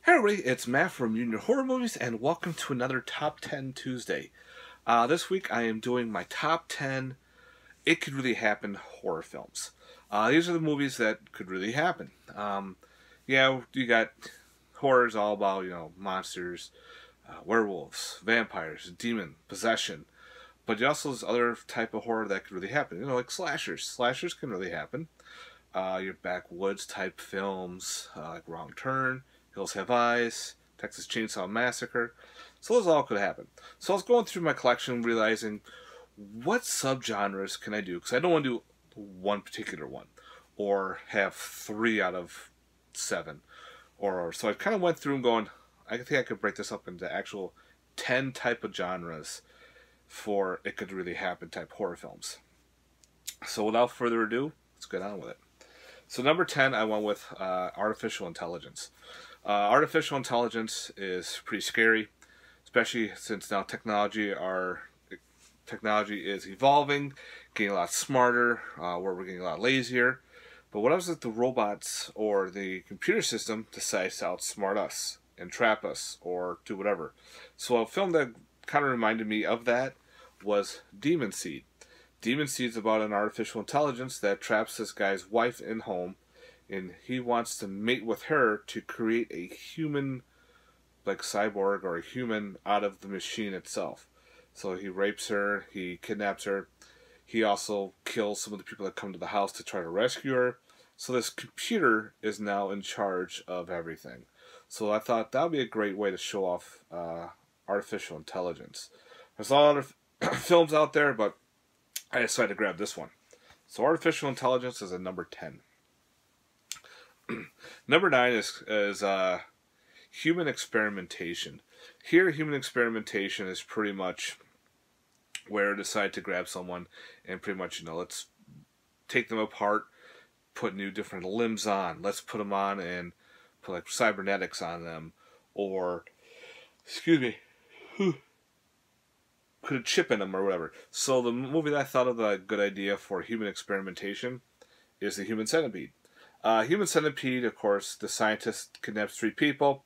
Hey everybody, it's Matt from Junior Horror Movies, and welcome to another Top 10 Tuesday. This week I am doing my Top 10 It Could Really Happen horror films. These are the movies that could really happen. Yeah, you got horrors all about, monsters, werewolves, vampires, demon, possession. But you also there's other type of horror that could really happen. Like slashers. Slashers can really happen. Your backwoods type films, like Wrong Turn, Hills Have Eyes, Texas Chainsaw Massacre. So those all could happen. So I was going through my collection realizing what subgenres can I do, because I don't want to do one particular one or have 3 out of 7. So I kind of went through and going, I think I could break this up into actual 10 type of genres for It Could Really Happen type horror films. So without further ado, let's get on with it. So number 10, I went with artificial intelligence. Artificial intelligence is pretty scary, especially since now technology is evolving, getting a lot smarter, where we're getting a lot lazier. But what happens if the robots or the computer system decides to outsmart us and trap us or do whatever? So a film that kind of reminded me of that was Demon Seed. Demon Seed is about an artificial intelligence that traps this guy's wife in home, and he wants to mate with her to create a human, like cyborg or a human out of the machine itself. So he rapes her, he kidnaps her, he also kills some of the people that come to the house to try to rescue her. So this computer is now in charge of everything. So I thought that would be a great way to show off artificial intelligence. There's a lot of films out there, but I decided to grab this one. So artificial intelligence is at number 10. Number 9 is human experimentation. Here, human experimentation is pretty much where I decide to grab someone and pretty much, let's take them apart, put new different limbs on. Let's put them on and put like cybernetics on them, or put a chip in them or whatever. So the movie that I thought of a good idea for human experimentation is the Human Centipede. Human Centipede, of course, the scientist kidnaps 3 people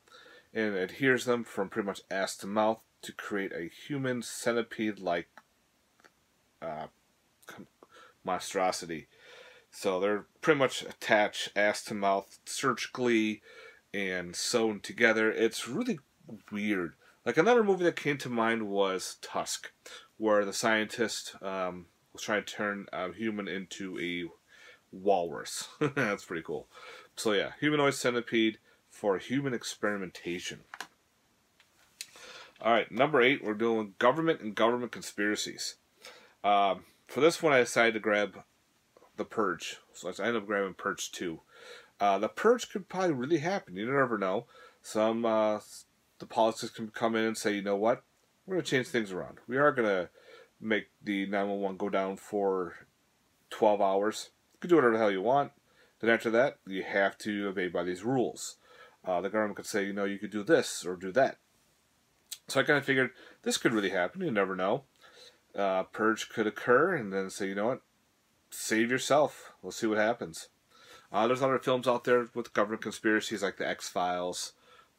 and adheres them from pretty much ass to mouth to create a human centipede-like monstrosity. So they're pretty much attached ass to mouth surgically and sewn together. It's really weird. Like another movie that came to mind was Tusk, where the scientist was trying to turn a human into a walrus. That's pretty cool. So yeah, humanoid centipede for human experimentation. Alright, number 8, we're doing government and government conspiracies. For this one, I decided to grab The Purge. So I ended up grabbing Purge 2. The Purge could probably really happen. You never know. The politics can come in and say, you know what, we're going to change things around. We are going to make the 911 go down for 12 hours. You can do whatever the hell you want. Then after that, you have to obey by these rules. The government could say, you could do this or do that. So I kind of figured this could really happen. You never know. Purge could occur and then say, you know what, save yourself. We'll see what happens. There's other films out there with government conspiracies like the X-Files,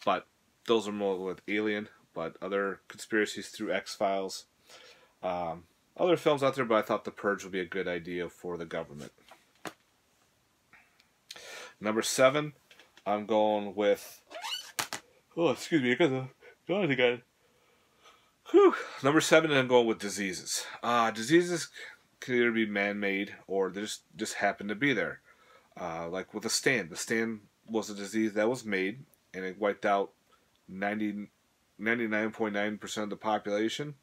but those are more with Alien, but other conspiracies through X-Files. Other films out there, but I thought The Purge would be a good idea for the government. Number 7, I'm going with... Oh, excuse me, I got the dog again. Whew. Number 7, I'm going with diseases. Diseases can either be man-made or they just happen to be there. Like with the Stand. The Stand was a disease that was made, and it wiped out 99.9% of the population.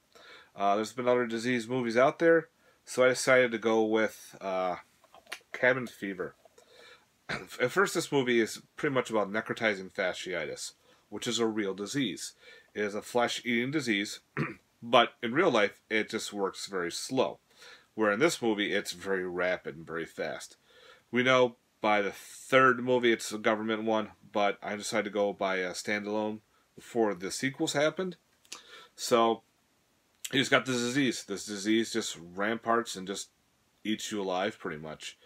There's been other disease movies out there, so I decided to go with Cabin Fever. At first, this movie is pretty much about necrotizing fasciitis, which is a real disease. It is a flesh-eating disease, but in real life, it just works very slow. Where in this movie, it's very rapid and very fast. We know by the 3rd movie, it's a government one, but I decided to go by a standalone before the sequels happened. So, he just got this disease. This disease just ramparts and just eats you alive, pretty much.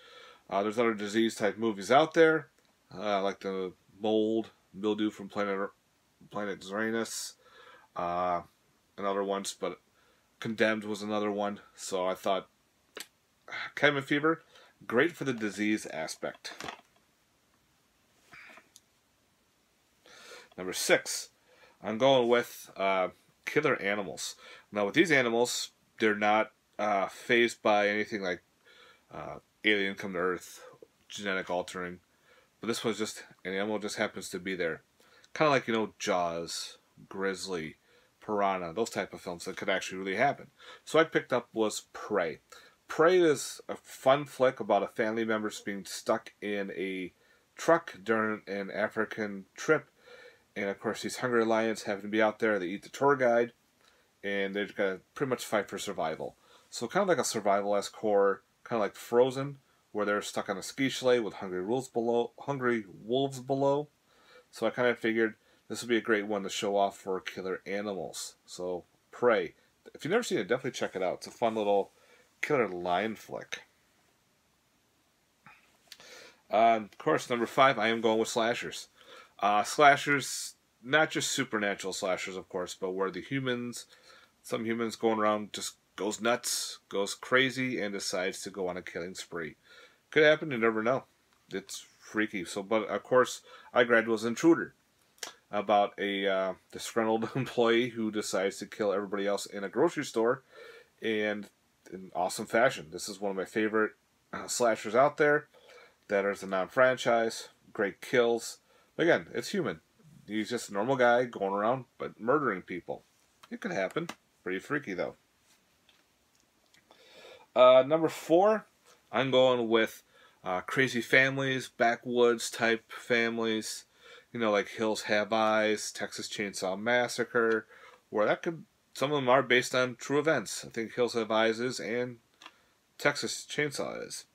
There's other disease-type movies out there, like the mold, mildew from Planet Planet Uranus, and other ones, but Condemned was another one. So I thought cabin fever, great for the disease aspect. Number 6, I'm going with killer animals. Now with these animals, they're not phased by anything like alien come to Earth, genetic altering. But this was just an animal just happens to be there. Kind of like, you know, Jaws, Grizzly, Piranha, those type of films that could actually really happen. So I picked up was Prey. Prey is a fun flick about a family member being stuck in a truck during an African trip. And of course these hungry lions happen to be out there, they eat the tour guide, and they've got to pretty much fight for survival. So kind of like a survival-esque horror, kind of like Frozen, where they're stuck on a ski sleigh with hungry wolves below. So I kind of figured this would be a great one to show off for killer animals. So Prey. If you've never seen it, definitely check it out. It's a fun little killer lion flick. Of course, number 5, I am going with slashers. Slashers, not just supernatural slashers, of course, but where some humans going around just goes nuts, goes crazy, and decides to go on a killing spree. Could happen, you never know. It's freaky. So, but of course, I grabbed was Intruder, about a disgruntled employee who decides to kill everybody else in a grocery store, and in awesome fashion. This is one of my favorite slashers out there. That is a non-franchise, great kills. But again, it's human. He's just a normal guy going around, but murdering people. It could happen. Pretty freaky, though. Number 4, I'm going with crazy families, backwoods type families. You know, like Hills Have Eyes, Texas Chainsaw Massacre, where some of them are based on true events. I think Hills Have Eyes is, and Texas Chainsaw is.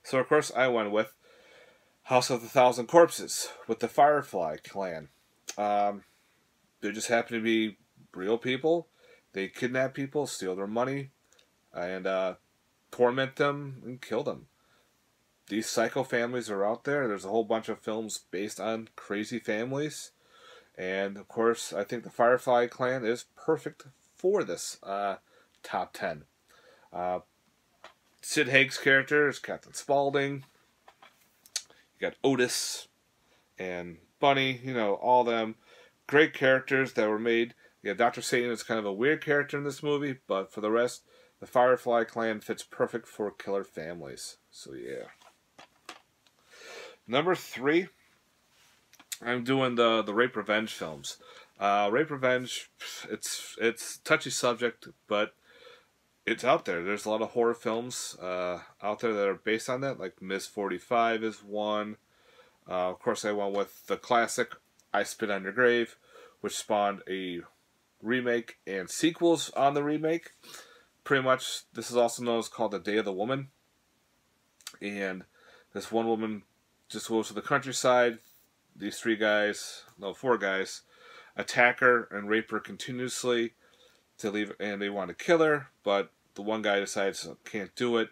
So, of course, I went with House of the Thousand Corpses with the Firefly clan. They just happen to be real people. They kidnap people, steal their money, and torment them and kill them. These psycho families are out there. There's a whole bunch of films based on crazy families. And, of course, I think the Firefly clan is perfect for this top 10. Sid Haig's character is Captain Spaulding. You got Otis and Bunny, you know, all them great characters that were made. Yeah, Dr. Satan is kind of a weird character in this movie, but for the rest, the Firefly clan fits perfect for killer families. So yeah. Number 3, I'm doing the rape revenge films. Rape revenge, it's a touchy subject, but it's out there. There's a lot of horror films out there that are based on that, like Miss 45 is one. Of course, I went with the classic I Spit on Your Grave, which spawned a remake and sequels on the remake. Pretty much, this is also known as called The Day of the Woman. And this one woman just goes to the countryside. These 4 guys, attack her and rape her continuously. And they want to kill her, but the one guy decides can't do it.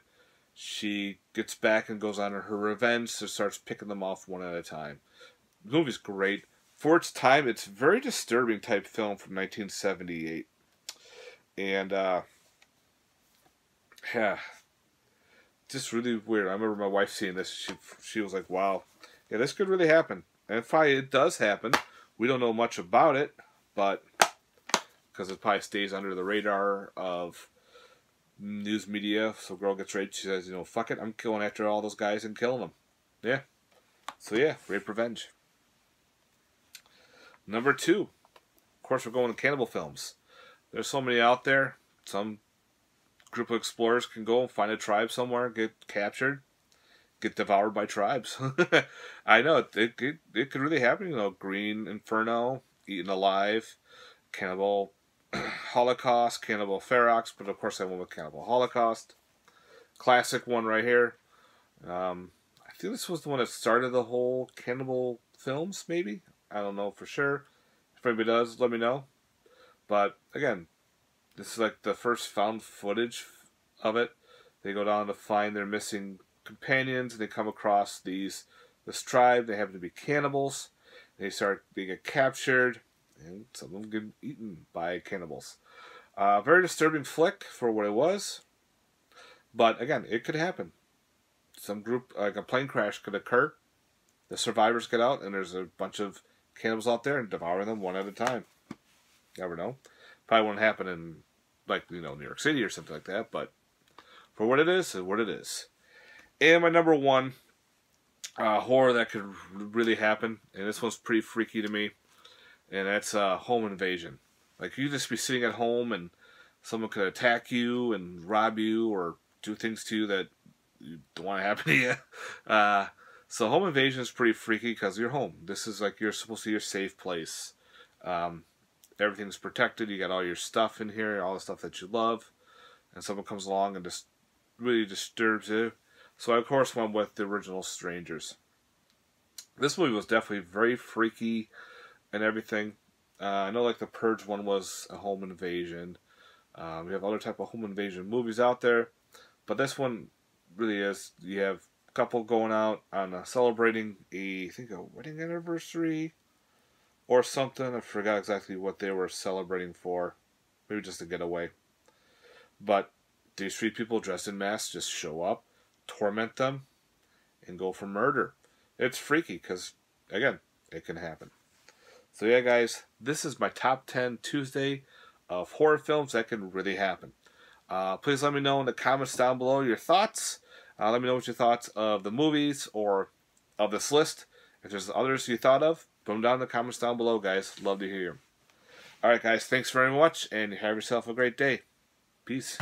She gets back and goes on her revenge, so starts picking them off one at a time. The movie's great. For its time, it's a very disturbing type film from 1978. And, yeah, just really weird. I remember my wife seeing this. She was like, wow, yeah, this could really happen. And probably it does happen. We don't know much about it, but because it probably stays under the radar of news media. So girl gets raped, she says, you know, fuck it, I'm going after all those guys and killing them. Yeah. So yeah, rape revenge. Number 2, of course, we're going to cannibal films. There's so many out there. Some group of explorers can go and find a tribe somewhere, get captured, get devoured by tribes. I know, it could really happen. You know, Green Inferno, Eaten Alive, Cannibal Holocaust, Cannibal Ferox, but of course I went with Cannibal Holocaust. Classic one right here. I think this was the one that started the whole cannibal films, maybe? I don't know for sure. If anybody does, let me know. But, again, this is like the first found footage of it. They go down to find their missing companions, and they come across this tribe. They happen to be cannibals. They get captured, and some of them get eaten by cannibals. Very disturbing flick for what it was, but again, it could happen. Some group, like a plane crash, could occur. The survivors get out, and there's a bunch of cannibals out there and devouring them one at a time. Never know. Probably wouldn't happen in, like, New York City or something like that, but for what it is, what it is. And my number one horror that could really happen, and this one's pretty freaky to me, and that's home invasion. Like, you just be sitting at home, and someone could attack you and rob you or do things to you that you don't want to happen to you. So home invasion is pretty freaky because you're home. This is like you're supposed to be your safe place. Everything's protected. You got all your stuff in here, all the stuff that you love, and someone comes along and just really disturbs you. So I, of course, went with the original Strangers. This movie was definitely very freaky and everything. I know, like, the Purge one was a home invasion. We have other type of home invasion movies out there, but this one really is. You have a couple going out on celebrating I think a wedding anniversary or something. I forgot exactly what they were celebrating for. Maybe just a getaway. But these three people dressed in masks just show up, torment them, and go for murder. It's freaky because, again, it can happen. So yeah, guys, this is my top 10 Tuesday of horror films that can really happen. Please let me know in the comments down below your thoughts. Let me know what your thoughts of the movies or of this list. If there's others you thought of, put them down in the comments down below, guys. Love to hear them. Alright, guys, thanks very much, and have yourself a great day. Peace.